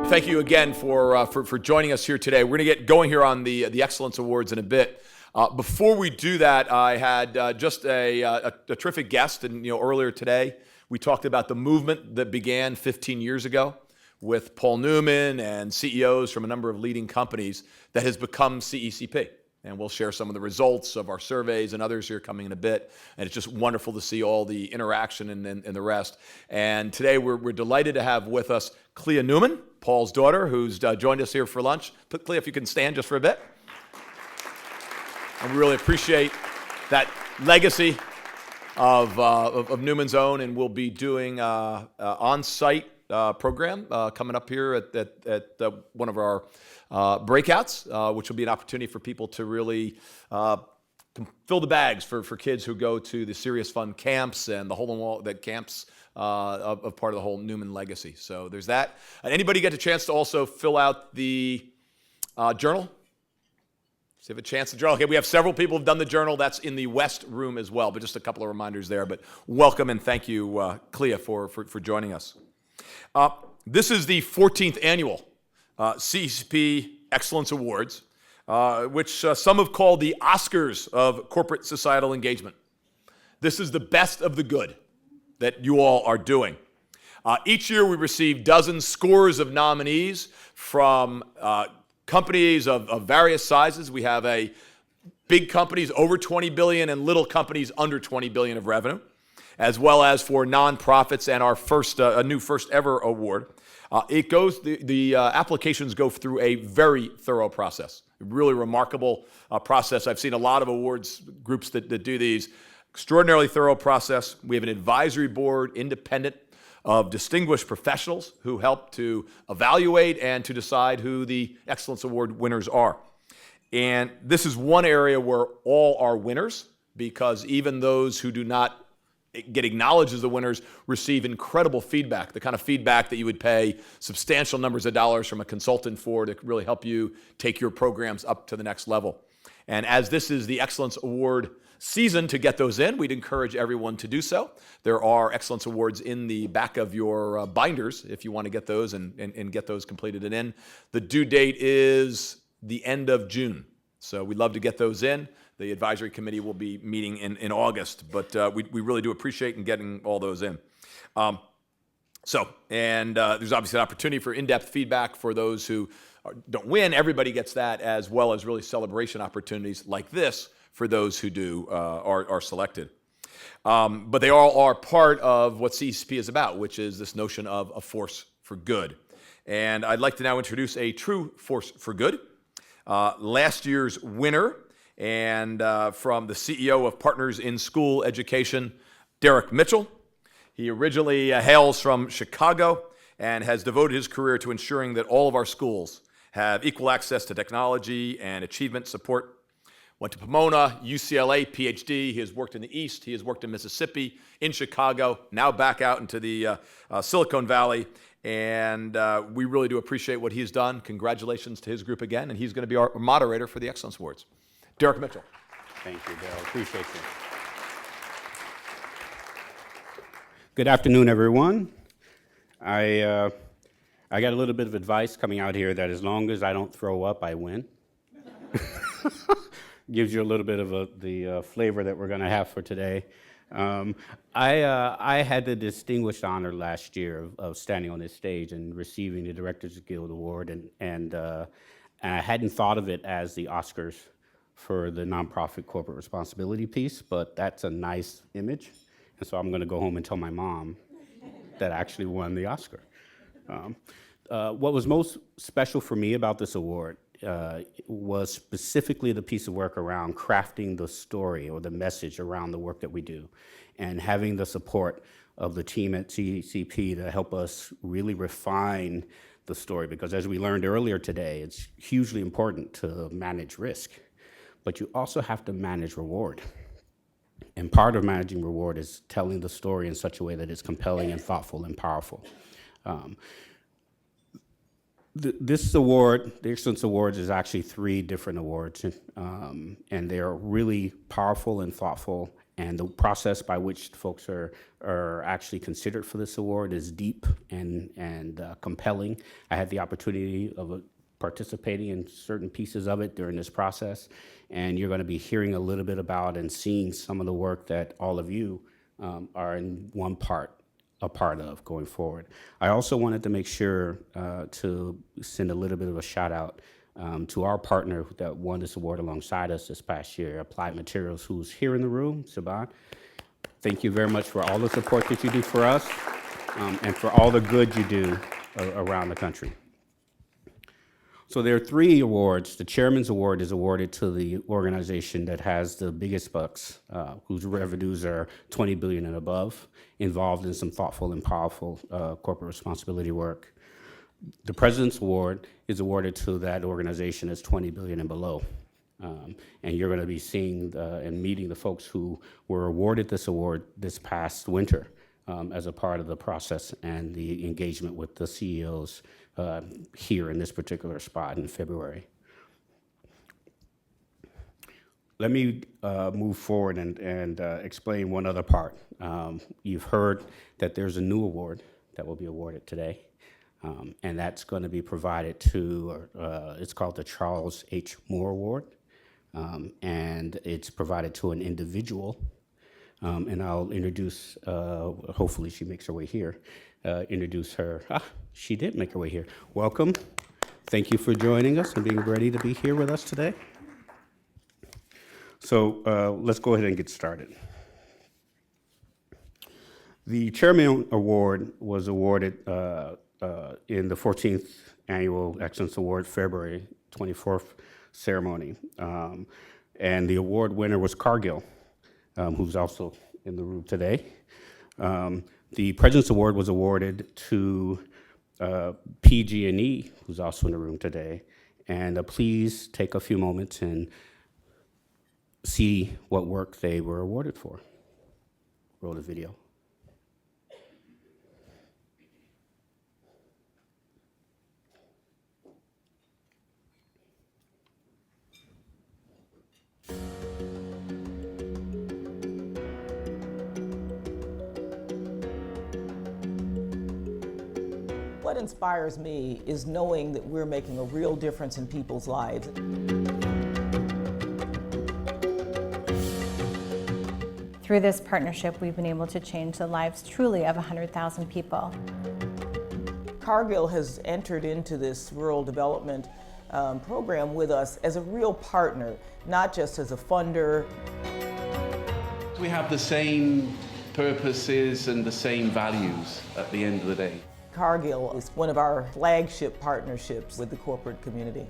thank you again for joining us here today. We're going to get going here on the Excellence Awards in a bit. Before we do that, I had just a terrific guest, and earlier today we talked about the movement that began 15 years ago with Paul Newman and CEOs from a number of leading companies that has become CECP. And we'll share some of the results of our surveys and others here coming in a bit. And it's just wonderful to see all the interaction and the rest. And today we're delighted to have with us Clea Newman, Paul's daughter, who's joined us here for lunch. Clea, if you can stand just for a bit. And we really appreciate that legacy of Newman's own, and we'll be doing on-site program coming up here at one of our breakouts, which will be an opportunity for people to really fill the bags for kids who go to the Serious Fun camps and the hole in wall that camps of part of the whole Newman legacy. So there's that. Anybody get a chance to also fill out the journal? So you have a chance to journal. Okay, we have several people who've done the journal. That's in the West room as well, but just a couple of reminders there. But welcome and thank you, Clea, for joining us. This is the 14th annual CECP Excellence Awards, which some have called the Oscars of corporate societal engagement. This is the best of the good that you all are doing. Each year we receive dozens, scores of nominees from companies of various sizes. We have big companies over 20 billion and little companies under 20 billion of revenue, as well as for nonprofits and our a new first ever award. The applications go through a very thorough process, a really remarkable process. I've seen a lot of awards groups that do these. Extraordinarily thorough process. We have an advisory board, independent, of distinguished professionals who help to evaluate and to decide who the Excellence Award winners are. And this is one area where all are winners, because even those who do not get acknowledged as the winners receive incredible feedback, the kind of feedback that you would pay substantial numbers of dollars from a consultant for to really help you take your programs up to the next level. And as this is the Excellence Award season to get those in, we'd encourage everyone to do so. There are Excellence Awards in the back of your binders if you want to get those and get those completed and in. The due date is the end of June, so we'd love to get those in. The advisory committee will be meeting in August, but we really do appreciate in getting all those in. There's obviously an opportunity for in-depth feedback for those who don't win. Everybody gets that, as well as really celebration opportunities like this for those who do are selected. But they all are part of what CECP is about, which is this notion of a force for good. And I'd like to now introduce a true force for good. Last year's winner, and from the CEO of Partners in School Education, Derek Mitchell. He originally hails from Chicago and has devoted his career to ensuring that all of our schools have equal access to technology and achievement support. Went to Pomona, UCLA, PhD. He has worked in the East. He has worked in Mississippi, in Chicago, now back out into the Silicon Valley. And we really do appreciate what he's done. Congratulations to his group again. And he's going to be our moderator for the Excellence Awards. Derek Mitchell. Thank you, Bill. Appreciate you. Good afternoon, everyone. I got a little bit of advice coming out here that as long as I don't throw up, I win. Gives you a little bit of the flavor that we're going to have for today. I had the distinguished honor last year of standing on this stage and receiving the Directors Guild Award, and I hadn't thought of it as the Oscars for the nonprofit corporate responsibility piece, but that's a nice image, and so I'm going to go home and tell my mom that I actually won the Oscar. What was most special for me about this award was specifically the piece of work around crafting the story or the message around the work that we do, and having the support of the team at CECP to help us really refine the story, because as we learned earlier today, it's hugely important to manage risk, but you also have to manage reward. And part of managing reward is telling the story in such a way that it's compelling and thoughtful and powerful. This award, the Excellence Awards, is actually 3 different awards, and they're really powerful and thoughtful And the process by which folks are actually considered for this award is deep and compelling. I had the opportunity of participating in certain pieces of it during this process, and you're going to be hearing a little bit about and seeing some of the work that all of you are in a part of going forward. I also wanted to make sure to send a little bit of a shout out to our partner that won this award alongside us this past year, Applied Materials, who's here in the room, Saban. Thank you very much for all the support that you do for us and for all the good you do around the country. So there are 3 awards. The Chairman's Award is awarded to the organization that has the biggest bucks, whose revenues are $20 billion and above, involved in some thoughtful and powerful corporate responsibility work. The President's Award is awarded to that organization that's $20 billion and below. And you're going to be seeing and meeting the folks who were awarded this award this past winter as a part of the process and the engagement with the CEOs here in this particular spot in February. Let me move forward and explain one other part. You've heard that there's a new award that will be awarded today. And that's going to be provided to, it's called the Charles H. Moore Award, and it's provided to an individual. And I'll introduce, hopefully she makes her way here, introduce her. She did make her way here. Welcome. Thank you for joining us and being ready to be here with us today. So let's go ahead and get started. The Chairman Award was awarded in the 14th Annual Excellence Award, February 24th ceremony. And the award winner was Cargill, who's also in the room today. The President's Award was awarded to pg&e, who's also in the room today. And please take a few moments and see what work they were awarded for. Roll the video. What inspires me is knowing that we're making a real difference in people's lives. Through this partnership, we've been able to change the lives truly of 100,000 people. Cargill has entered into this rural development program with us as a real partner, not just as a funder. We have the same purposes and the same values at the end of the day. Cargill is one of our flagship partnerships with the corporate community.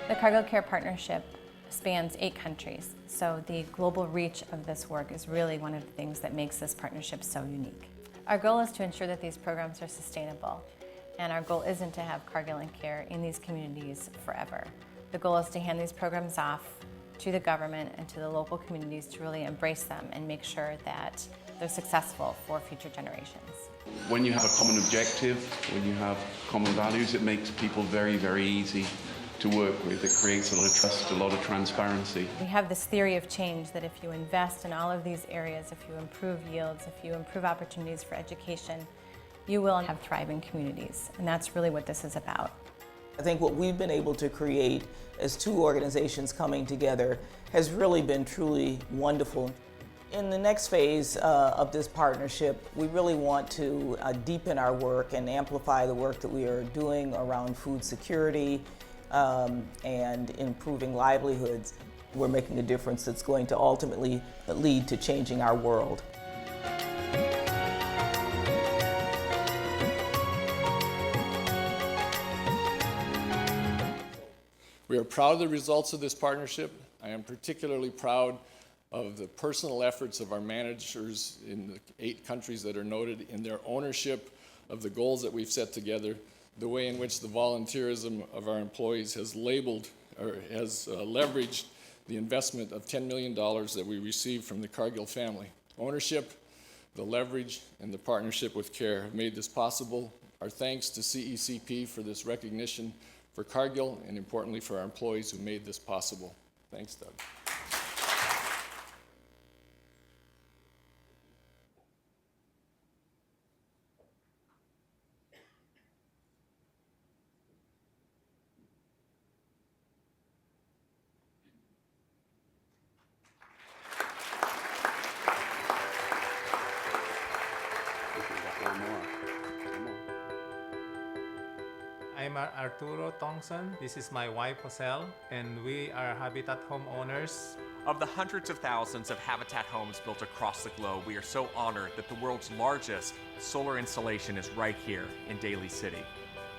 The Cargill Care Partnership spans 8 countries, so the global reach of this work is really one of the things that makes this partnership so unique. Our goal is to ensure that these programs are sustainable, and our goal isn't to have Cargill and Care in these communities forever. The goal is to hand these programs off to the government and to the local communities to really embrace them and make sure that they're successful for future generations. When you have a common objective, when you have common values, it makes people very, very easy to work with. It creates a lot of trust, a lot of transparency. We have this theory of change that if you invest in all of these areas, if you improve yields, if you improve opportunities for education, you will have thriving communities. And that's really what this is about. I think what we've been able to create as 2 organizations coming together has really been truly wonderful. In the next phase of this partnership, we really want to deepen our work and amplify the work that we are doing around food security, and improving livelihoods. We're making a difference that's going to ultimately lead to changing our world. We are proud of the results of this partnership. I am particularly proud of the personal efforts of our managers in the 8 countries that are noted, in their ownership of the goals that we've set together, the way in which the volunteerism of our employees has leveraged the investment of $10 million that we received from the Cargill family. Ownership, the leverage, and the partnership with CARE have made this possible. Our thanks to CECP for this recognition, for Cargill, and importantly for our employees who made this possible. Thanks, Doug. I'm Arturo Tongson. This is my wife, Josel, and we are Habitat homeowners. Of the hundreds of thousands of Habitat homes built across the globe, we are so honored that the world's largest solar installation is right here in Daly City.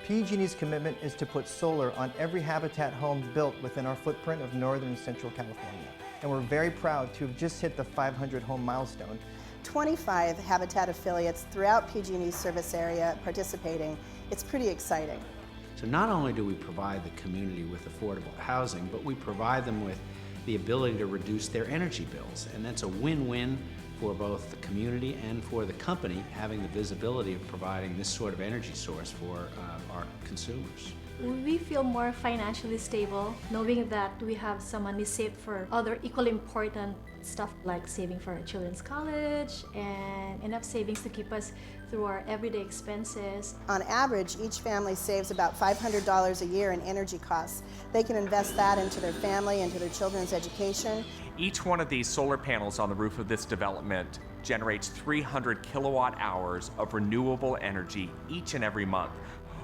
PG&E's commitment is to put solar on every Habitat home built within our footprint of Northern and Central California. And we're very proud to have just hit the 500 home milestone. 25 Habitat affiliates throughout PG&E's service area participating. It's pretty exciting. So not only do we provide the community with affordable housing, but we provide them with the ability to reduce their energy bills. And that's a win-win for both the community and for the company, having the visibility of providing this sort of energy source for our consumers. We feel more financially stable, knowing that we have some money saved for other equally important stuff like saving for our children's college and enough savings to keep us through our everyday expenses. On average, each family saves about $500 a year in energy costs. They can invest that into their family, into their children's education. Each one of these solar panels on the roof of this development generates 300 kilowatt hours of renewable energy each and every month.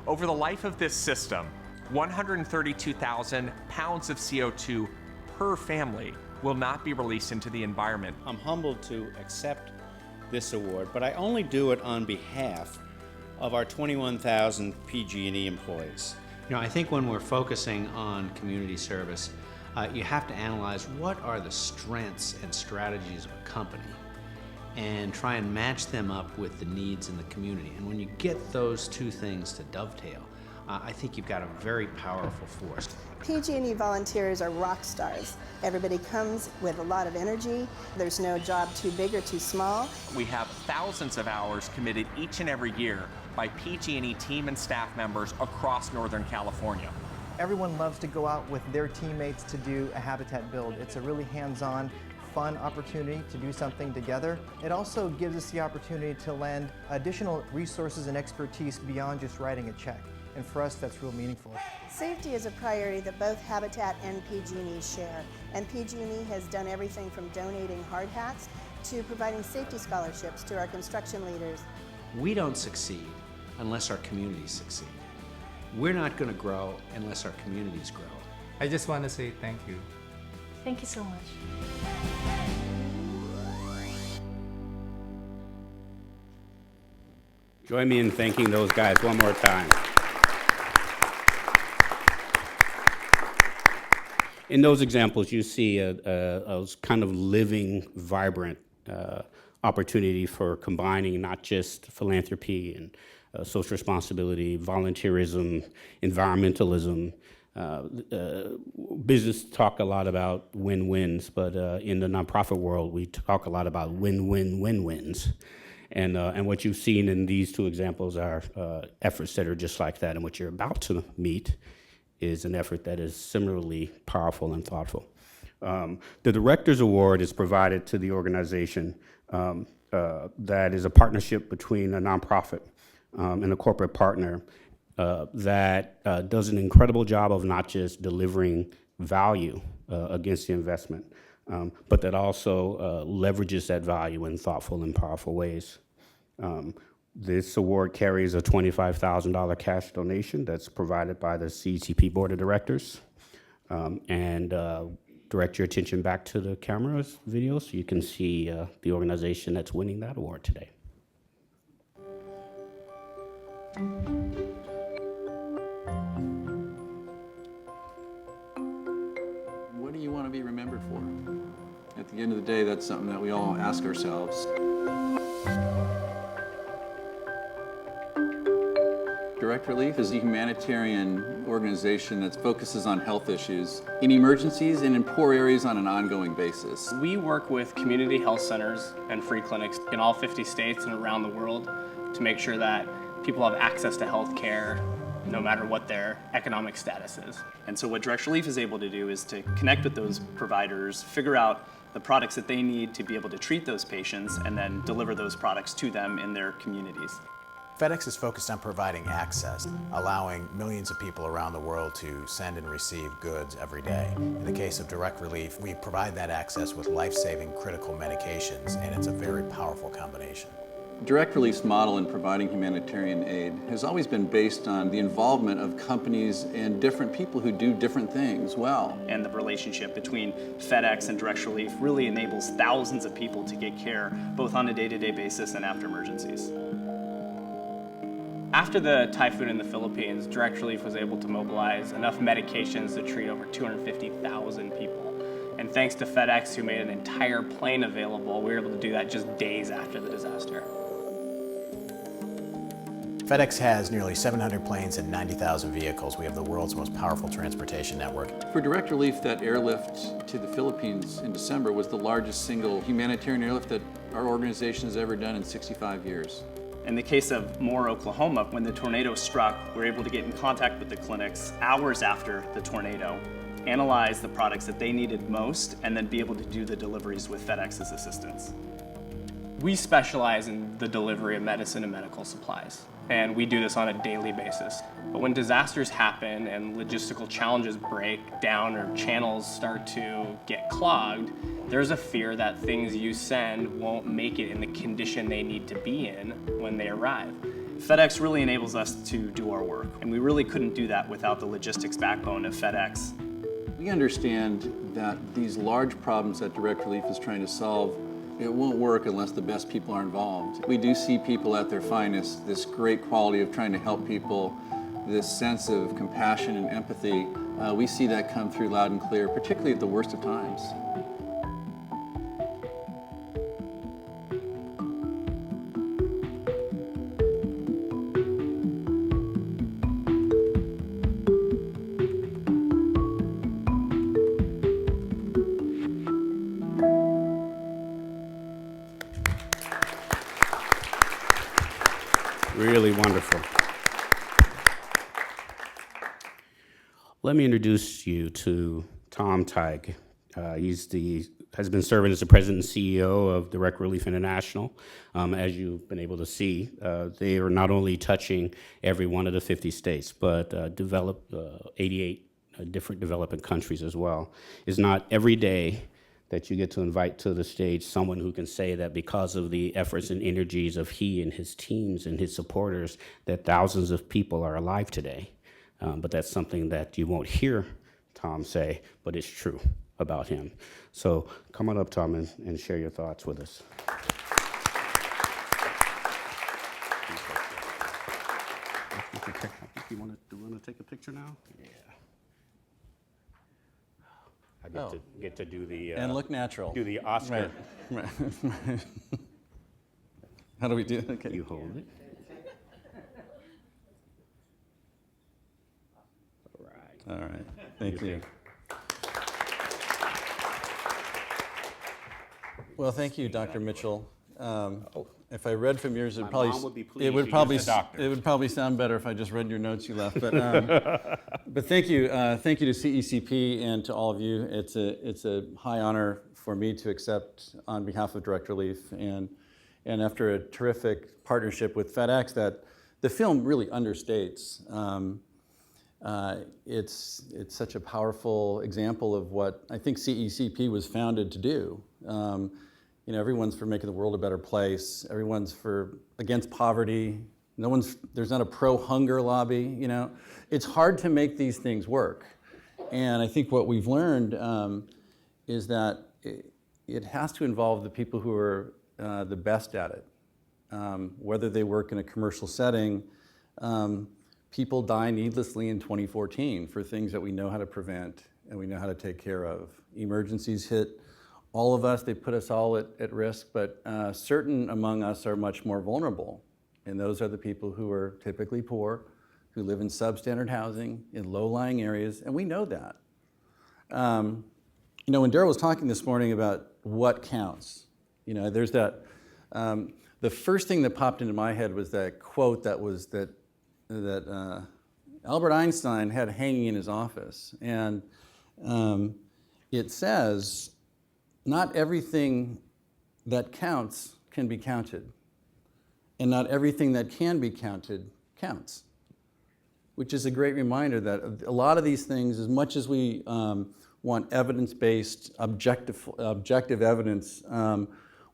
Over the life of this system, 132,000 pounds of CO2 per family will not be released into the environment. I'm humbled to accept this award, but I only do it on behalf of our 21,000 PG&E employees. You know, I think when we're focusing on community service, you have to analyze what are the strengths and strategies of a company and try and match them up with the needs in the community. And when you get those two things to dovetail, I think you've got a very powerful force. PG&E volunteers are rock stars. Everybody comes with a lot of energy. There's no job too big or too small. We have thousands of hours committed each and every year by PG&E team and staff members across Northern California. Everyone loves to go out with their teammates to do a Habitat build. It's a really hands-on, fun opportunity to do something together. It also gives us the opportunity to lend additional resources and expertise beyond just writing a check. And for us, that's real meaningful. Safety is a priority that both Habitat and PG&E share. And PG&E has done everything from donating hard hats to providing safety scholarships to our construction leaders. We don't succeed unless our communities succeed. We're not going to grow unless our communities grow. I just want to say thank you. Thank you so much. Join me in thanking those guys one more time. In those examples, you see a kind of living, vibrant opportunity for combining not just philanthropy and social responsibility, volunteerism, environmentalism. Business talk a lot about win-wins, but in the nonprofit world, we talk a lot about win-win-win-wins. And what you've seen in these two examples are efforts that are just like that, and what you're about to meet is an effort that is similarly powerful and thoughtful. The Director's Award is provided to the organization that is a partnership between a nonprofit and a corporate partner that does an incredible job of not just delivering value against the investment, but that also leverages that value in thoughtful and powerful ways. This award carries a $25,000 cash donation that's provided by the CECP Board of Directors. Direct your attention back to the camera's video so you can see the organization that's winning that award today. What do you want to be remembered for? At the end of the day, that's something that we all ask ourselves. Direct Relief is a humanitarian organization that focuses on health issues in emergencies and in poor areas on an ongoing basis. We work with community health centers and free clinics in all 50 states and around the world to make sure that people have access to health care no matter what their economic status is. And so what Direct Relief is able to do is to connect with those providers, figure out the products that they need to be able to treat those patients, and then deliver those products to them in their communities. FedEx is focused on providing access, allowing millions of people around the world to send and receive goods every day. In the case of Direct Relief, we provide that access with life-saving critical medications, and it's a very powerful combination. Direct Relief's model in providing humanitarian aid has always been based on the involvement of companies and different people who do different things well. And the relationship between FedEx and Direct Relief really enables thousands of people to get care, both on a day-to-day basis and after emergencies. After the typhoon in the Philippines, Direct Relief was able to mobilize enough medications to treat over 250,000 people. And thanks to FedEx, who made an entire plane available, we were able to do that just days after the disaster. FedEx has nearly 700 planes and 90,000 vehicles. We have the world's most powerful transportation network. For Direct Relief, that airlift to the Philippines in December was the largest single humanitarian airlift that our organization has ever done in 65 years. In the case of Moore, Oklahoma, when the tornado struck, we were able to get in contact with the clinics hours after the tornado, analyze the products that they needed most, and then be able to do the deliveries with FedEx's assistance. We specialize in the delivery of medicine and medical supplies, and we do this on a daily basis. But when disasters happen and logistical challenges break down or channels start to get clogged, there's a fear that things you send won't make it in the condition they need to be in when they arrive. FedEx really enables us to do our work, and we really couldn't do that without the logistics backbone of FedEx. We understand that these large problems that Direct Relief is trying to solve, it won't work unless the best people are involved. We do see people at their finest, this great quality of trying to help people, this sense of compassion and empathy. We see that come through loud and clear, particularly at the worst of times. Really wonderful. Let me introduce you to Tom Tighe. Has been serving as the president and CEO of Direct Relief International. As you've been able to see, they are not only touching every one of the 50 states, but 88 different developing countries as well. It's not every day that you get to invite to the stage someone who can say that because of the efforts and energies of he and his teams and his supporters, that thousands of people are alive today. But that's something that you won't hear Tom say, but it's true about him. So come on up, Tom, and share your thoughts with us. You want to take a picture now? Yeah. I get to do the and look natural. Do the Oscar. Right. How do we do it? Okay. You hold it. All right. Thank you. Well, thank you, Dr. Mitchell. If I read from yours, it would probably sound better if I just read your notes you left. But thank you to CECP and to all of you. It's a high honor for me to accept on behalf of Direct Relief, and after a terrific partnership with FedEx that the film really understates. It's such a powerful example of what I think CECP was founded to do. Everyone's for making the world a better place. Everyone's against poverty. There's not a pro-hunger lobby. It's hard to make these things work. And I think what we've learned is that it has to involve the people who are the best at it. Whether they work in a commercial setting, people die needlessly in 2014 for things that we know how to prevent and we know how to take care of. Emergencies hit all of us, they put us all at risk, but certain among us are much more vulnerable. And those are the people who are typically poor, who live in substandard housing, in low-lying areas, and we know that. You know, when Daryl was talking this morning about what counts, you know, there's that, the first thing that popped into my head was that quote that Albert Einstein had hanging in his office. And it says, not everything that counts can be counted, and not everything that can be counted counts, which is a great reminder that a lot of these things, as much as we want evidence-based, objective evidence,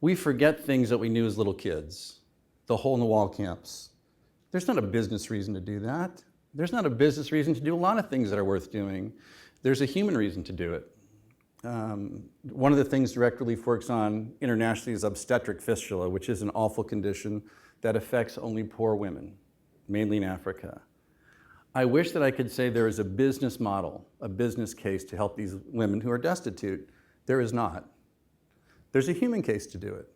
we forget things that we knew as little kids. The hole-in-the-wall camps. There's not a business reason to do that. There's not a business reason to do a lot of things that are worth doing. There's a human reason to do it. One of the things Direct Relief works on internationally is obstetric fistula, which is an awful condition that affects only poor women, mainly in Africa. I wish that I could say there is a business model, a business case to help these women who are destitute. There is not. There's a human case to do it.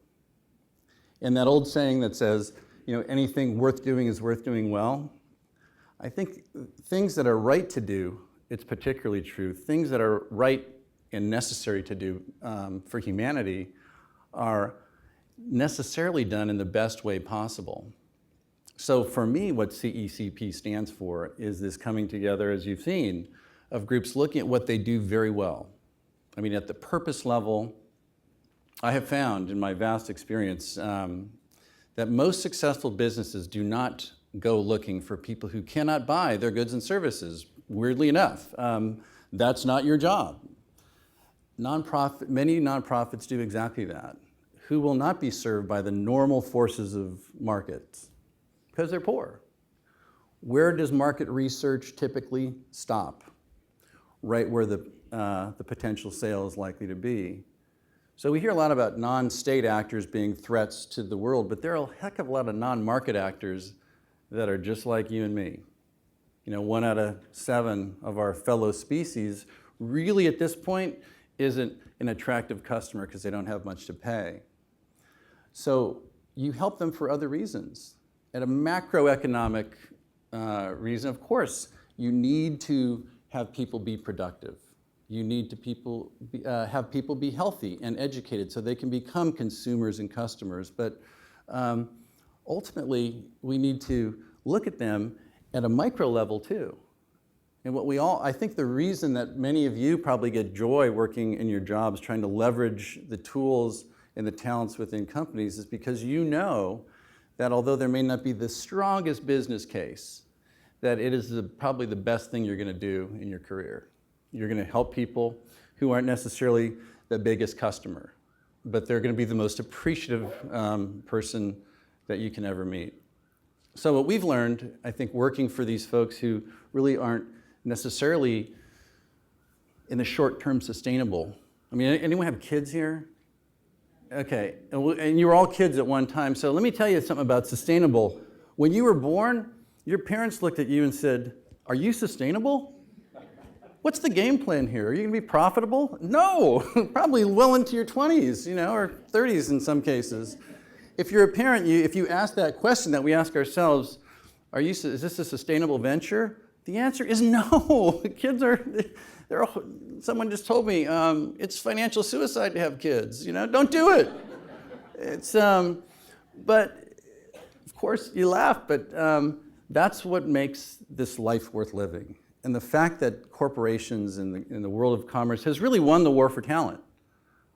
And that old saying that says, you know, anything worth doing is worth doing well. I think things that are right to do, it's particularly true. Things that are right and necessary to do for humanity are necessarily done in the best way possible. So for me, what CECP stands for is this coming together, as you've seen, of groups looking at what they do very well. I mean, at the purpose level, I have found in my vast experience that most successful businesses do not go looking for people who cannot buy their goods and services, weirdly enough. That's not your job. Many nonprofits do exactly that, who will not be served by the normal forces of markets because they're poor. Where does market research typically stop? Right where the potential sale is likely to be. So we hear a lot about non-state actors being threats to the world, but there are a heck of a lot of non-market actors that are just like you and me. You know, 1 out of 7 of our fellow species really at this point isn't an attractive customer because they don't have much to pay. So you help them for other reasons. At a macroeconomic reason, of course, you need to have people be productive. You need to have people be healthy and educated so they can become consumers and customers. But ultimately, we need to look at them at a micro level too. And I think the reason that many of you probably get joy working in your jobs, trying to leverage the tools and the talents within companies is because you know that although there may not be the strongest business case, that it is probably the best thing you're going to do in your career. You're going to help people who aren't necessarily the biggest customer, but they're going to be the most appreciative person that you can ever meet. So what we've learned, I think, working for these folks who really aren't necessarily in the short term sustainable. I mean, anyone have kids here? Okay, and you were all kids at one time, so let me tell you something about sustainable. When you were born, your parents looked at you and said, "Are you sustainable? What's the game plan here? Are you gonna be profitable?" No, probably well into your 20s, you know, or 30s in some cases. If you're a parent, if you ask that question that we ask ourselves, is this a sustainable venture? The answer is no. Kids someone just told me, it's financial suicide to have kids, you know, don't do it. It's, but of course you laugh, but that's what makes this life worth living. And the fact that corporations in the world of commerce has really won the war for talent.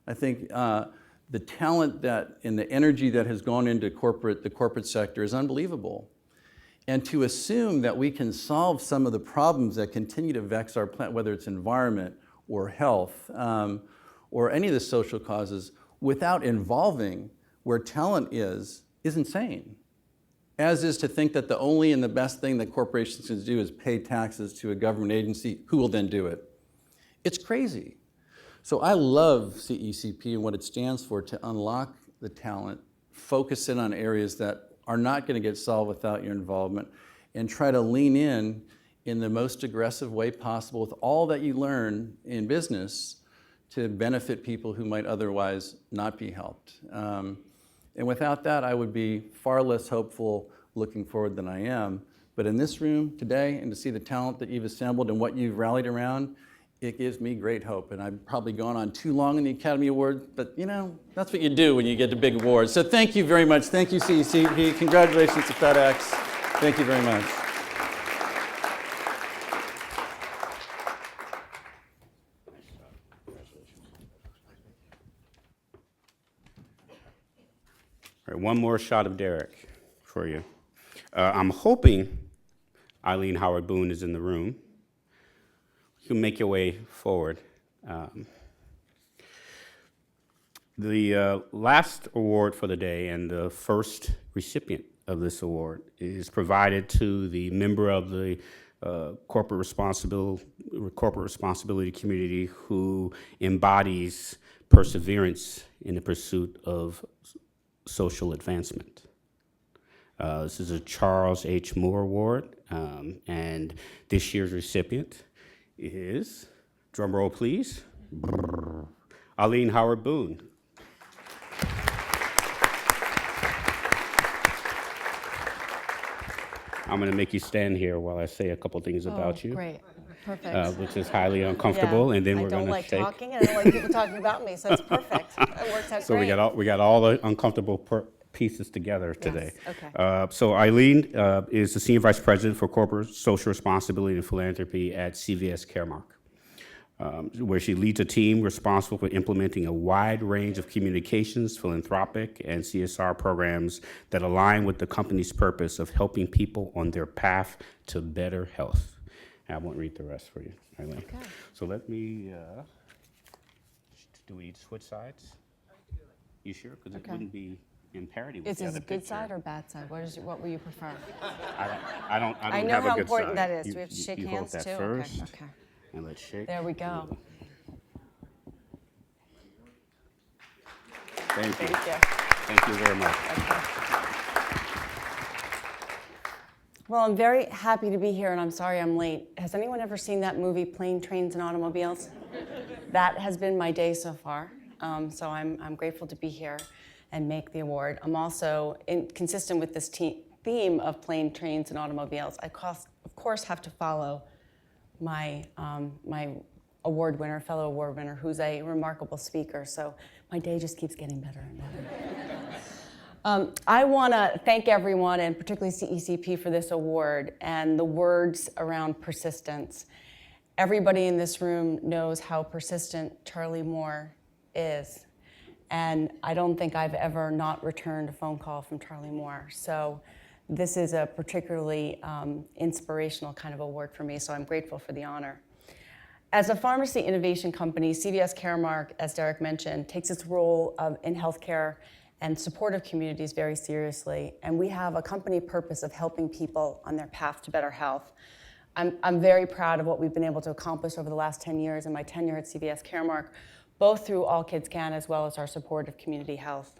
I think the talent and the energy that has gone into the corporate sector is unbelievable. And to assume that we can solve some of the problems that continue to vex our planet, whether it's environment or health or any of the social causes, without involving where talent is insane. As is to think that the only and the best thing that corporations can do is pay taxes to a government agency who will then do it. It's crazy. So I love CECP and what it stands for, to unlock the talent, focus in on areas that are not going to get solved without your involvement, and try to lean in the most aggressive way possible with all that you learn in business to benefit people who might otherwise not be helped. And without that, I would be far less hopeful looking forward than I am. But in this room today, and to see the talent that you've assembled and what you've rallied around, it gives me great hope. And I've probably gone on too long in the Academy Awards, but you know, that's what you do when you get the big awards. So thank you very much. Thank you, CECP. Congratulations to FedEx. Thank you very much. All right, one more shot of Derek for you. I'm hoping Eileen Howard Boone is in the room. You can make your way forward. The last award for the day and the first recipient of this award is provided to the member of the corporate responsibility community who embodies perseverance in the pursuit of social advancement. This is a Charles H. Moore Award, and this year's recipient is, drum roll please, Eileen Howard Boone. I'm going to make you stand here while I say a couple things about you. Great, perfect. Which is highly uncomfortable, and then we're going to shake. I don't like talking, and I don't like people talking about me, so it's perfect. It works out so great. we got all the uncomfortable pieces together today. Yes, okay. So Eileen is the Senior Vice President for Corporate Social Responsibility and Philanthropy at CVS Caremark, where she leads a team responsible for implementing a wide range of communications, philanthropic, and CSR programs that align with the company's purpose of helping people on their path to better health. And I won't read the rest for you, Eileen. Okay. So let me, do we need to switch sides? You sure? Because it wouldn't be in parity with the other picture. Is this good side or bad side? What will you prefer? I don't I know have a how good important side. that is. Do we have to shake you hands hold that too? first, Okay. and let's shake. There we go. Thank you. Thank you. Thank you very much. Well, I'm very happy to be here, and I'm sorry I'm late. Has anyone ever seen that movie, Plane, Trains, and Automobiles? That has been my day so far. So I'm grateful to be here and make the award. I'm also consistent with this theme of plane, trains, and automobiles. I of course have to follow my my award winner, fellow award winner, who's a remarkable speaker. So my day just keeps getting better and better. I want to thank everyone, and particularly CECP, for this award and the words around persistence. Everybody in this room knows how persistent Charlie Moore is. And I don't think I've ever not returned a phone call from Charlie Moore. So this is a particularly inspirational kind of award for me, so I'm grateful for the honor. As a pharmacy innovation company, CVS Caremark, as Derek mentioned, takes its role in healthcare and supportive communities very seriously. And we have a company purpose of helping people on their path to better health. I'm very proud of what we've been able to accomplish over the last 10 years in my tenure at CVS Caremark, both through All Kids Can as well as our support of community health.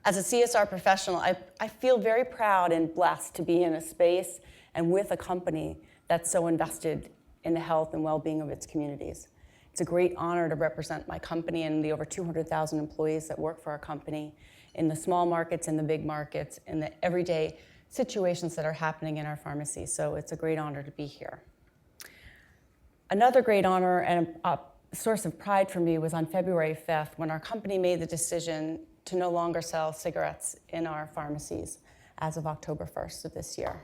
As a CSR professional, I feel very proud and blessed to be in a space and with a company that's so invested in the health and well-being of its communities. It's a great honor to represent my company and the over 200,000 employees that work for our company in the small markets and the big markets, in the everyday situations that are happening in our pharmacy. So it's a great honor to be here. Another great honor and a source of pride for me was on February 5th when our company made the decision to no longer sell cigarettes in our pharmacies as of October 1st of this year.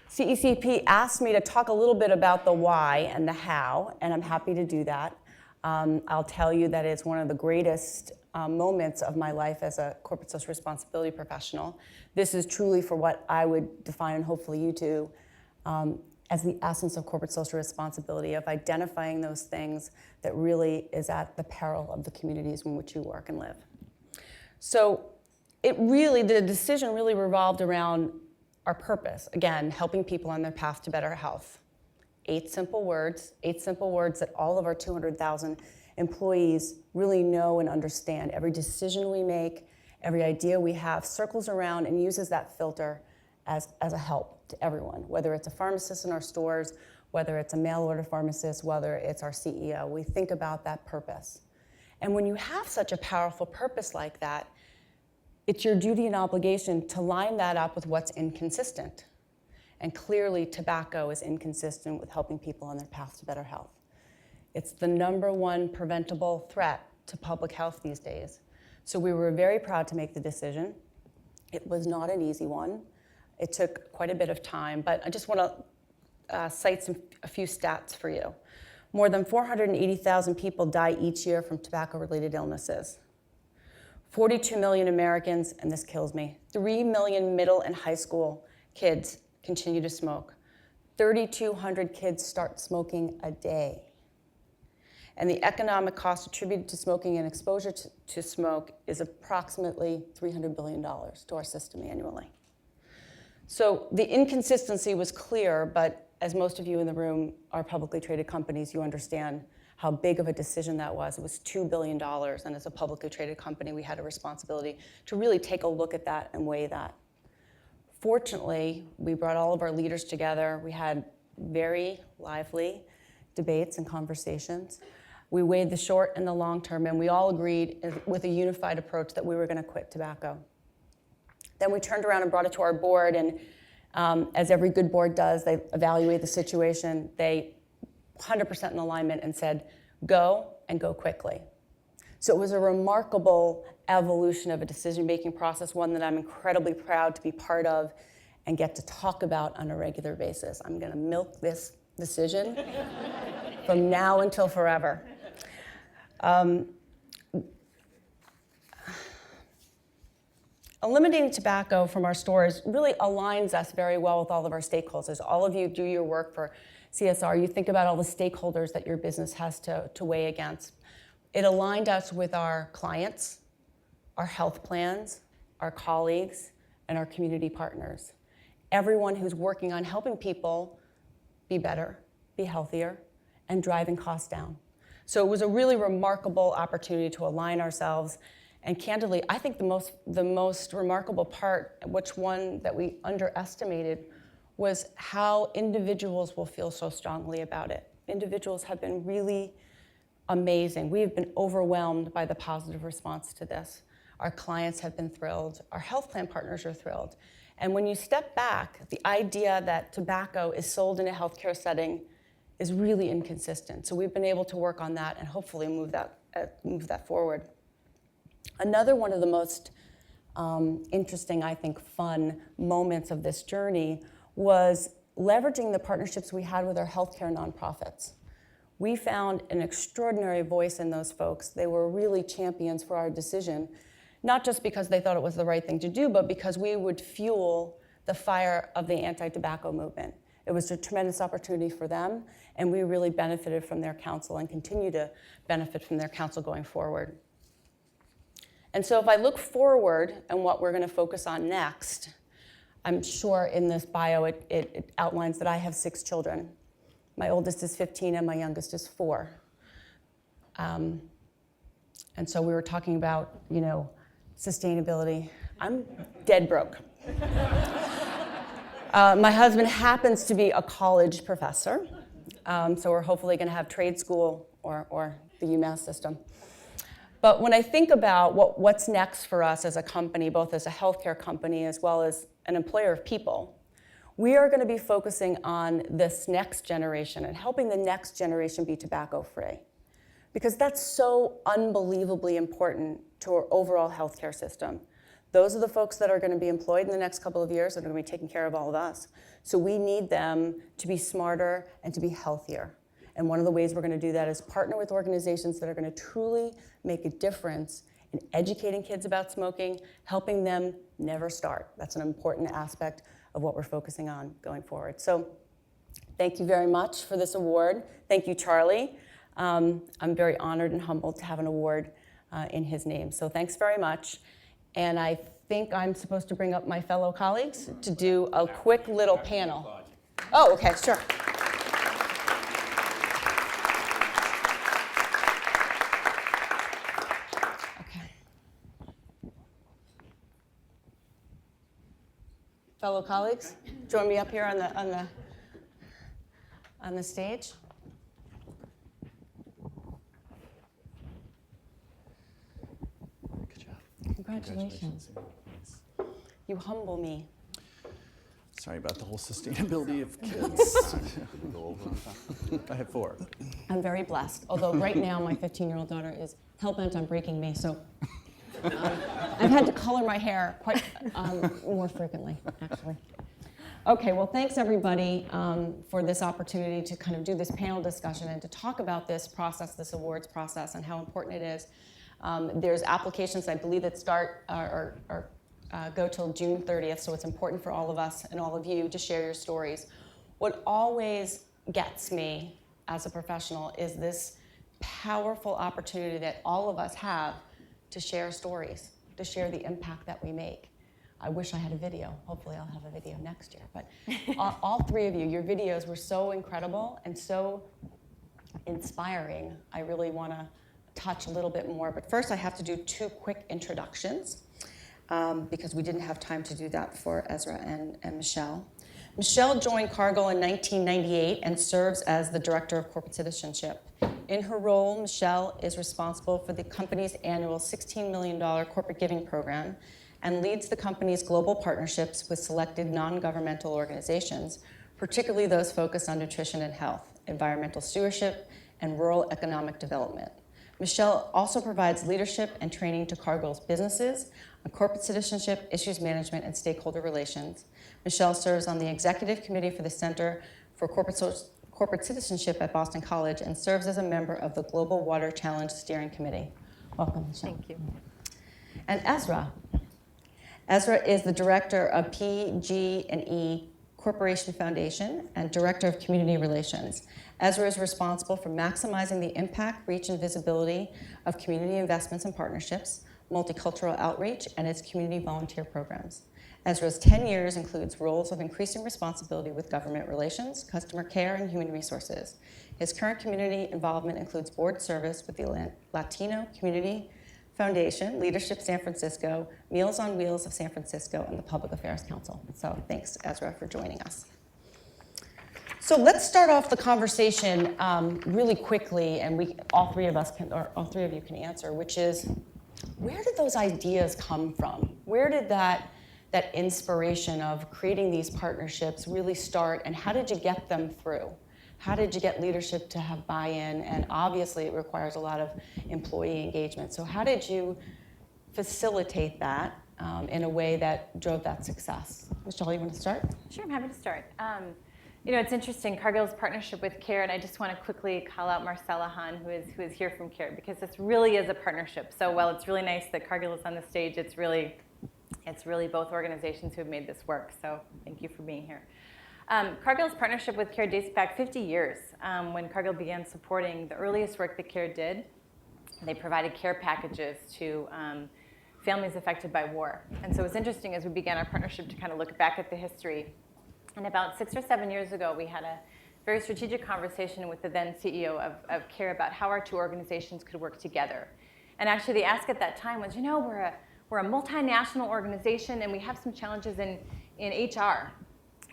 CECP asked me to talk a little bit about the why and the how, and I'm happy to do that. I'll tell you that it's one of the greatest moments of my life as a corporate social responsibility professional. This is truly for what I would define, and hopefully you too, as the essence of corporate social responsibility, of identifying those things that really is at the peril of the communities in which you work and live. So the decision really revolved around our purpose, again, helping people on their path to better health. 8 simple words that all of our 200,000 employees really know and understand. Every decision we make, every idea we have circles around and uses that filter as a help to everyone, whether it's a pharmacist in our stores, whether it's a mail order pharmacist, whether it's our CEO. We think about that purpose. And when you have such a powerful purpose like that, it's your duty and obligation to line that up with what's inconsistent. And clearly, tobacco is inconsistent with helping people on their path to better health. It's the #1 preventable threat to public health these days. So we were very proud to make the decision. It was not an easy one. It took quite a bit of time, but I just want to cite a few stats for you. More than 480,000 people die each year from tobacco-related illnesses. 42 million Americans, and this kills me, 3 million middle and high school kids continue to smoke. 3,200 kids start smoking a day. And the economic cost attributed to smoking and exposure to smoke is approximately $300 billion to our system annually. So the inconsistency was clear, but as most of you in the room are publicly traded companies, you understand how big of a decision that was. It was $2 billion, and as a publicly traded company, we had a responsibility to really take a look at that and weigh that. Fortunately, we brought all of our leaders together. We had very lively debates and conversations. We weighed the short and the long term, and we all agreed with a unified approach that we were going to quit tobacco. Then we turned around and brought it to our board, and as every good board does, they evaluate the situation. They 100% in alignment and said, go and go quickly. So it was a remarkable evolution of a decision-making process, one that I'm incredibly proud to be part of and get to talk about on a regular basis. I'm going to milk this decision from now until forever. Eliminating tobacco from our stores really aligns us very well with all of our stakeholders. As all of you do your work for CSR, you think about all the stakeholders that your business has to weigh against. It aligned us with our clients, our health plans, our colleagues, and our community partners. Everyone who's working on helping people be better, be healthier, and driving costs down. So it was a really remarkable opportunity to align ourselves. And candidly, I think the most remarkable part, which one that we underestimated, was how individuals will feel so strongly about it. Individuals have been really amazing. We have been overwhelmed by the positive response to this. Our clients have been thrilled. Our health plan partners are thrilled. And when you step back, the idea that tobacco is sold in a healthcare setting is really inconsistent. So we've been able to work on that and hopefully move that forward. Another one of the most interesting, I think, fun moments of this journey was leveraging the partnerships we had with our healthcare nonprofits. We found an extraordinary voice in those folks. They were really champions for our decision, not just because they thought it was the right thing to do, but because we would fuel the fire of the anti-tobacco movement. It was a tremendous opportunity for them, and we really benefited from their counsel and continue to benefit from their counsel going forward. And so if I look forward and what we're going to focus on next, I'm sure in this bio it outlines that I have 6 children. My oldest is 15 and my youngest is 4. And so we were talking about, sustainability. I'm dead broke. My husband happens to be a college professor, so we're hopefully going to have trade school or the UMass system. But when I think about what's next for us as a company, both as a healthcare company as well as an employer of people, we are going to be focusing on this next generation and helping the next generation be tobacco-free. Because that's so unbelievably important to our overall healthcare system. Those are the folks that are going to be employed in the next couple of years that are going to be taking care of all of us. So we need them to be smarter and to be healthier. And one of the ways we're going to do that is partner with organizations that are going to truly make a difference in educating kids about smoking, helping them never start. That's an important aspect of what we're focusing on going forward. So thank you very much for this award. Thank you, Charlie. I'm very honored and humbled to have an award in his name. So thanks very much. And I think I'm supposed to bring up my fellow colleagues to do a quick little panel. Oh, okay, sure. fellow colleagues, join me up here on the stage. Good job. Congratulations. You humble me. Sorry about the whole sustainability of kids. I have 4. I'm very blessed, although right now my 15-year-old daughter is hell-bent on breaking me, so I've had to color my hair quite more frequently, actually. Okay, well, thanks everybody for this opportunity to kind of do this panel discussion and to talk about this process, this awards process, and how important it is. There's applications, I believe, that start or go till June 30th, so it's important for all of us and all of you to share your stories. What always gets me as a professional is this powerful opportunity that all of us have to share stories, to share the impact that we make. I wish I had a video. Hopefully I'll have a video next year. But all 3 of you, your videos were so incredible and so inspiring. I really want to touch a little bit more. But first I have to do 2 quick introductions because we didn't have time to do that for Ezra and Michelle. Michelle joined Cargill in 1998 and serves as the Director of Corporate Citizenship. In her role, Michelle is responsible for the company's annual $16 million corporate giving program and leads the company's global partnerships with selected non-governmental organizations, particularly those focused on nutrition and health, environmental stewardship, and rural economic development. Michelle also provides leadership and training to Cargill's businesses on corporate citizenship, issues management, and stakeholder relations. Michelle serves on the executive committee for the Center for Corporate Citizenship at Boston College and serves as a member of the Global Water Challenge Steering Committee. Welcome, Michelle. Thank you. And Ezra. Ezra is the Director of pg&e Corporation Foundation and Director of Community Relations. Ezra is responsible for maximizing the impact, reach, and visibility of community investments and partnerships, multicultural outreach, and its community volunteer programs. Ezra's 10 years includes roles of increasing responsibility with government relations, customer care, and human resources. His current community involvement includes board service with the Latino Community Foundation, Leadership San Francisco, Meals on Wheels of San Francisco, and the Public Affairs Council. So thanks, Ezra, for joining us. So let's start off the conversation really quickly, and all 3 of you can answer, which is, where did those ideas come from? Where did that inspiration of creating these partnerships really start, and how did you get them through? How did you get leadership to have buy-in? And obviously it requires a lot of employee engagement. So how did you facilitate that in a way that drove that success? Michelle, you want to start? Sure, I'm happy to start. It's interesting, Cargill's partnership with CARE, and I just want to quickly call out Marcella Hahn, who is here from CARE, because this really is a partnership. So while it's really nice that Cargill is on the stage, it's really both organizations who have made this work. So thank you for being here. Cargill's partnership with CARE dates back 50 years when Cargill began supporting the earliest work that CARE did. They provided care packages to families affected by war. And so it was interesting as we began our partnership to kind of look back at the history. And about 6 or 7 years ago, we had a very strategic conversation with the then CEO of CARE about how our 2 organizations could work together. And actually the ask at that time was, we're a multinational organization and we have some challenges in HR.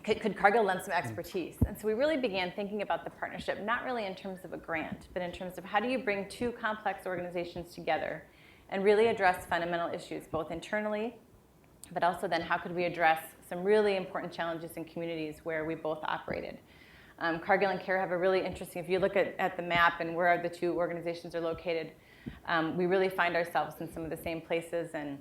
Could Cargill lend some expertise? And so we really began thinking about the partnership, not really in terms of a grant, but in terms of how do you bring 2 complex organizations together and really address fundamental issues, both internally, but also then how could we address some really important challenges in communities where we both operated. Cargill and CARE have a really interesting, if you look at the map and where the 2 organizations are located, we really find ourselves in some of the same places and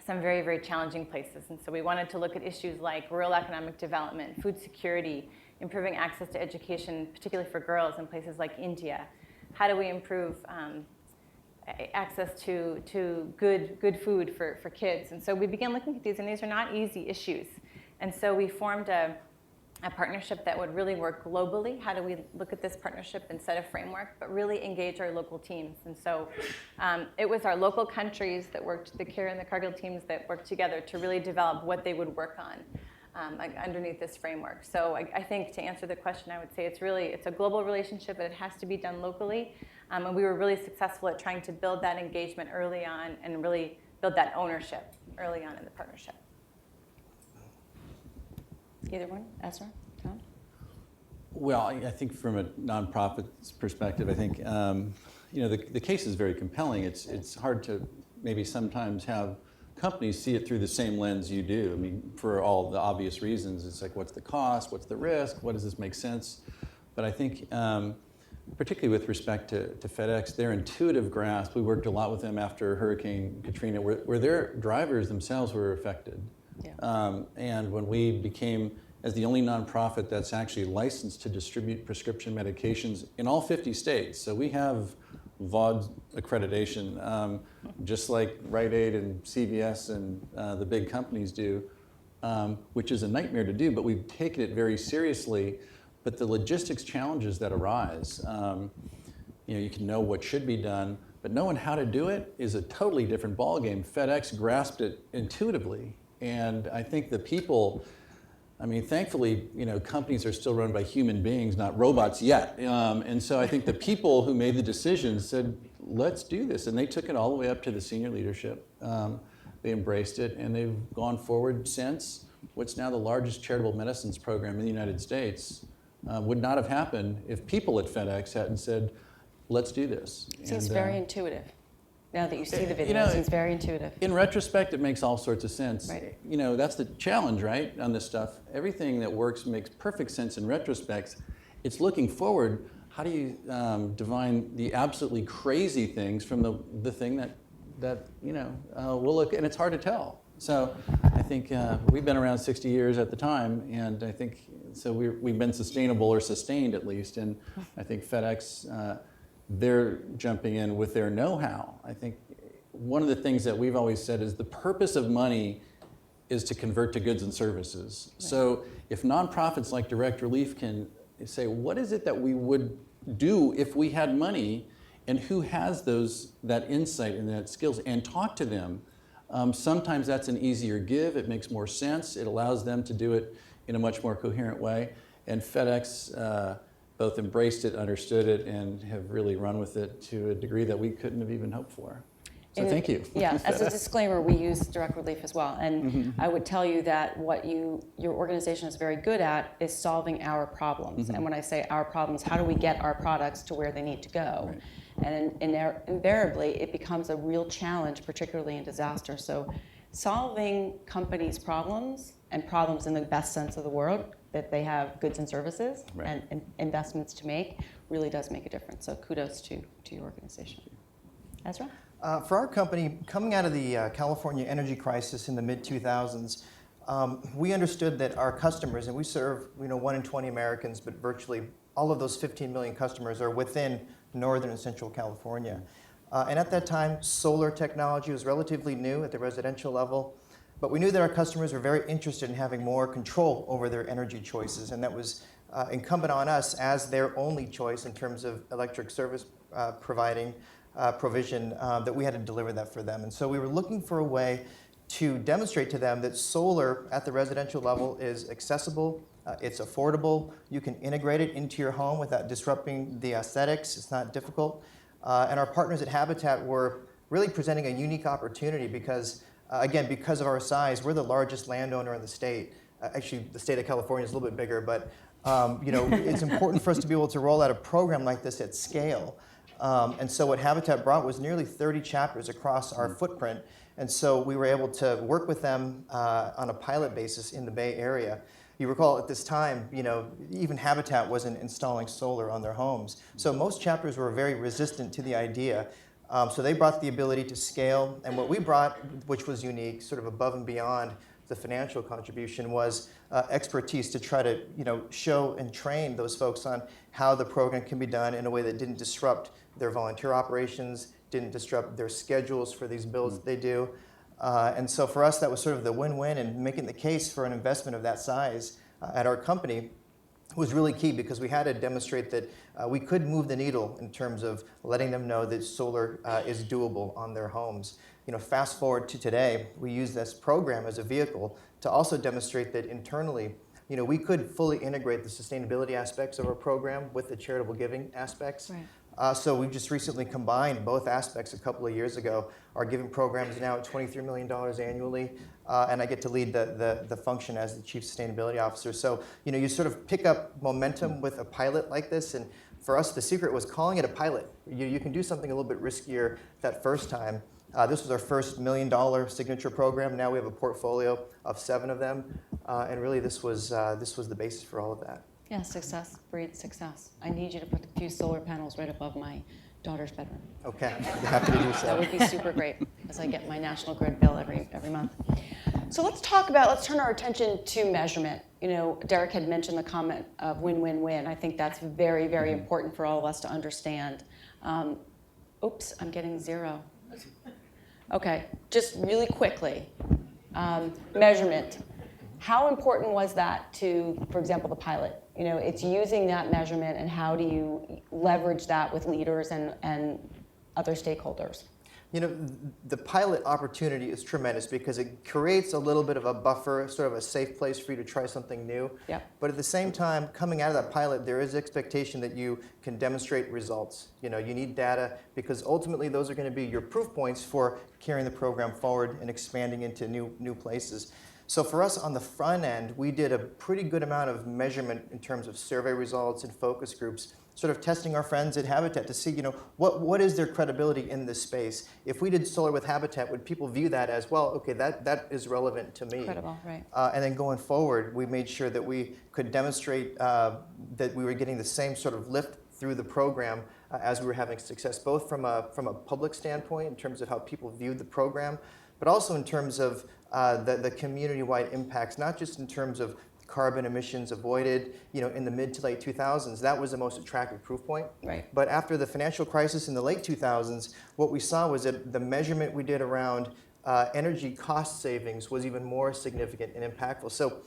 some very, very challenging places. And so we wanted to look at issues like rural economic development, food security, improving access to education, particularly for girls in places like India. How do we improve access to good food for kids? And so we began looking at these, and these are not easy issues. And so we formed a partnership that would really work globally. How do we look at this partnership and set a framework, but really engage our local teams? And so it was our local countries that worked, the CARE and the Cargill teams that worked together to really develop what they would work on underneath this framework. So I think to answer the question, I would say it's a global relationship, but it has to be done locally. And we were really successful at trying to build that engagement early on and really build that ownership early on in the partnership. Either one? Ezra? Tom? Well, I think from a nonprofit's perspective, I think the case is very compelling. It's hard to maybe sometimes have companies see it through the same lens you do. I mean, for all the obvious reasons, it's like, what's the cost? What's the risk? What does this make sense? But I think, particularly with respect to FedEx, their intuitive grasp, we worked a lot with them after Hurricane Katrina, where their drivers themselves were affected. Yeah. And when we became, as the only nonprofit that's actually licensed to distribute prescription medications in all 50 states, so we have VAUD accreditation, just like Rite Aid and CVS and the big companies do, which is a nightmare to do, but we've taken it very seriously. But the logistics challenges that arise, you can know what should be done, but knowing how to do it is a totally different ballgame. FedEx grasped it intuitively, and I think the people, thankfully, companies are still run by human beings, not robots yet. And so I think the people who made the decision said, let's do this. And they took it all the way up to the senior leadership. They embraced it, and they've gone forward since. What's now the largest charitable medicines program in the United States would not have happened if people at FedEx hadn't said, let's do this. Seems very intuitive. Now that you see the video, it seems very intuitive. In retrospect, it makes all sorts of sense. Right. That's the challenge, right, on this stuff. Everything that works makes perfect sense in retrospect. It's looking forward. How do you divine the absolutely crazy things from the thing that will look, and it's hard to tell. So I think we've been around 60 years at the time, and I think, so we've been sustainable, or sustained at least, and I think FedEx, they're jumping in with their know-how. I think one of the things that we've always said is the purpose of money is to convert to goods and services. Right. So if nonprofits like Direct Relief can say, what is it that we would do if we had money, and who has that insight and that skills, and talk to them, sometimes that's an easier give. It makes more sense. It allows them to do it in a much more coherent way. And FedEx both embraced it, understood it, and have really run with it to a degree that we couldn't have even hoped for. So thank you. Yeah, as a disclaimer, we use Direct Relief as well. And I would tell you that what your organization is very good at is solving our problems. And when I say our problems, how do we get our products to where they need to go? Right. And invariably, it becomes a real challenge, particularly in disaster. So solving companies' problems, and problems in the best sense of the word, that they have goods and services and investments to make, really does make a difference. So kudos to your organization. Ezra? For our company, coming out of the California energy crisis in the mid-2000s, we understood that our customers, and we serve 1 in 20 Americans, but virtually all of those 15 million customers are within Northern and Central California. And at that time, solar technology was relatively new at the residential level, but we knew that our customers were very interested in having more control over their energy choices, and that was incumbent on us as their only choice in terms of electric service provision, that we had to deliver that for them. And so we were looking for a way to demonstrate to them that solar at the residential level is accessible, it's affordable, you can integrate it into your home without disrupting the aesthetics, it's not difficult. And our partners at Habitat were really presenting a unique opportunity because, again, because of our size, we're the largest landowner in the state. Actually, the state of California is a little bit bigger, but it's important for us to be able to roll out a program like this at scale. And so what Habitat brought was nearly 30 chapters across our footprint. And so we were able to work with them on a pilot basis in the Bay Area. You recall at this time, even Habitat wasn't installing solar on their homes. So most chapters were very resistant to the idea. So they brought the ability to scale. And what we brought, which was unique, sort of above and beyond the financial contribution, was expertise to try to show and train those folks on how the program can be done in a way that didn't disrupt their volunteer operations, didn't disrupt their schedules for these builds that they do. And so for us, that was sort of the win-win, and making the case for an investment of that size at our company was really key, because we had to demonstrate that we could move the needle in terms of letting them know that solar is doable on their homes. Fast forward to today, we use this program as a vehicle to also demonstrate that internally, we could fully integrate the sustainability aspects of our program with the charitable giving aspects. Right. So we've just recently combined both aspects a couple of years ago. Our giving program is now at $23 million annually. and I get to lead the function as the Chief Sustainability Officer. So, you sort of pick up momentum with a pilot like this, and for us, the secret was calling it a pilot. You can do something a little bit riskier that first time. This was our first $1 million signature program. Now we have a portfolio of 7 of them, and really this was the basis for all of that. Yeah, success breeds success. I need you to put a few solar panels right above my daughter's bedroom. Okay, I'd be happy to do so. That would be super great, as I get my National Grid bill every month. So let's turn our attention to measurement. Derek had mentioned the comment of win-win-win. I think that's very, very important for all of us to understand. Oops, I'm getting 0. Okay, just really quickly, measurement. How important was that to, for example, the pilot? It's using that measurement, and how do you leverage that with leaders and other stakeholders? The pilot opportunity is tremendous because it creates a little bit of a buffer, sort of a safe place for you to try something new. Yep. But at the same time, coming out of that pilot, there is expectation that you can demonstrate results. You need data because ultimately those are going to be your proof points for carrying the program forward and expanding into new places. So for us on the front end, we did a pretty good amount of measurement in terms of survey results and focus groups, sort of testing our friends at Habitat to see, what is their credibility in this space? If we did solar with Habitat, would people view that as, well, okay, that is relevant to me? Credible, right. And then going forward, we made sure that we could demonstrate that we were getting the same sort of lift through the program as we were having success, both from a public standpoint in terms of how people viewed the program, but also in terms of the community-wide impacts, not just in terms of carbon emissions avoided, in the mid to late 2000s. That was the most attractive proof point. Right. But after the financial crisis in the late 2000s, what we saw was that the measurement we did around energy cost savings was even more significant and impactful. So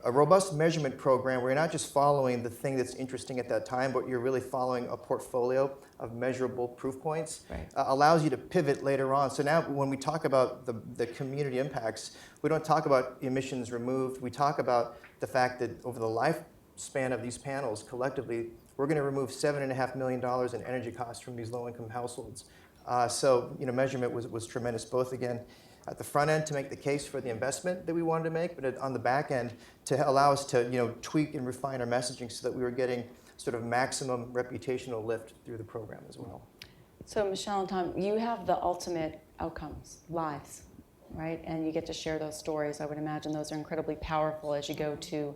a robust measurement program where you're not just following the thing that's interesting at that time, but you're really following a portfolio of measurable proof points, right. Allows you to pivot later on. So now when we talk about the community impacts, we don't talk about emissions removed. We talk about the fact that over the lifespan of these panels, collectively, we're going to remove $7.5 million in energy costs from these low-income households. So measurement was tremendous, both again at the front end to make the case for the investment that we wanted to make, but on the back end to allow us to tweak and refine our messaging so that we were getting sort of maximum reputational lift through the program as well. So Michelle and Tom, you have the ultimate outcomes, lives, right? And you get to share those stories. I would imagine those are incredibly powerful as you go to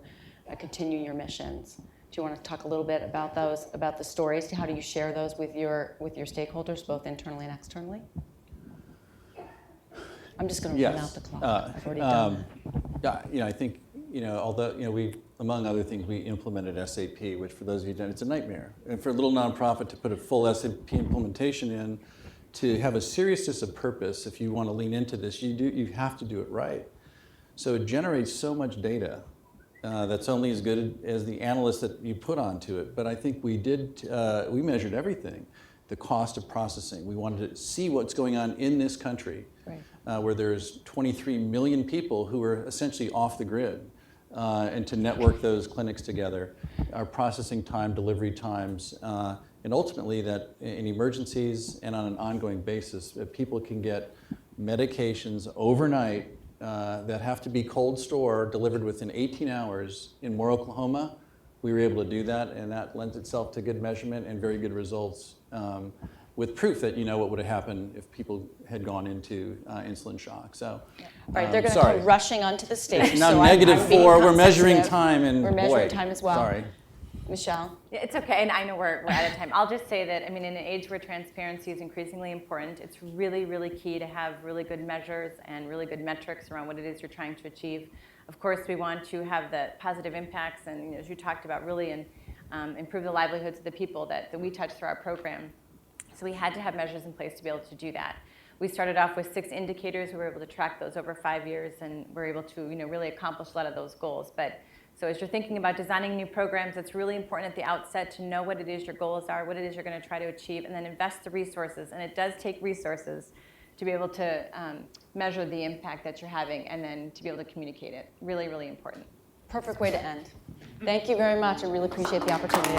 continue your missions. Do you want to talk a little bit about those, about the stories? How do you share those with your stakeholders, both internally and externally? I'm just going to run out the clock. I've already done that. Yeah, I think, although, we, among other things, we implemented SAP, which for those of you who don't, it's a nightmare. And for a little nonprofit to put a full SAP implementation in, to have a seriousness of purpose, if you want to lean into this, you have to do it right. So it generates so much data that's only as good as the analysts that you put onto it. But I think we measured everything. The cost of processing. We wanted to see what's going on in this country, right. Where there's 23 million people who are essentially off the grid, and to network those clinics together, our processing time, delivery times, and ultimately that in emergencies and on an ongoing basis, that people can get medications overnight that have to be cold store delivered within 18 hours in Moore, Oklahoma. We were able to do that, and that lends itself to good measurement and very good results, with proof that what would have happened if people had gone into insulin shock. So, all right, they're going to come rushing onto the stage. Now, so -4. We're measuring time, and we're measuring time as well. Sorry, Michelle. Yeah, it's okay, and I know we're out of time. I'll just say that in an age where transparency is increasingly important, it's really, really key to have really good measures and really good metrics around what it is you're trying to achieve. Of course, we want to have the positive impacts, and as you talked about, really improve the livelihoods of the people that we touch through our program. So we had to have measures in place to be able to do that. We started off with 6 indicators. We were able to track those over 5 years, and we're able to really accomplish a lot of those goals. But so as you're thinking about designing new programs, it's really important at the outset to know what it is your goals are, what it is you're going to try to achieve, and then invest the resources. And it does take resources to be able to measure the impact that you're having and then to be able to communicate it. Really, really important. Perfect way to end. Thank you very much. I really appreciate the opportunity.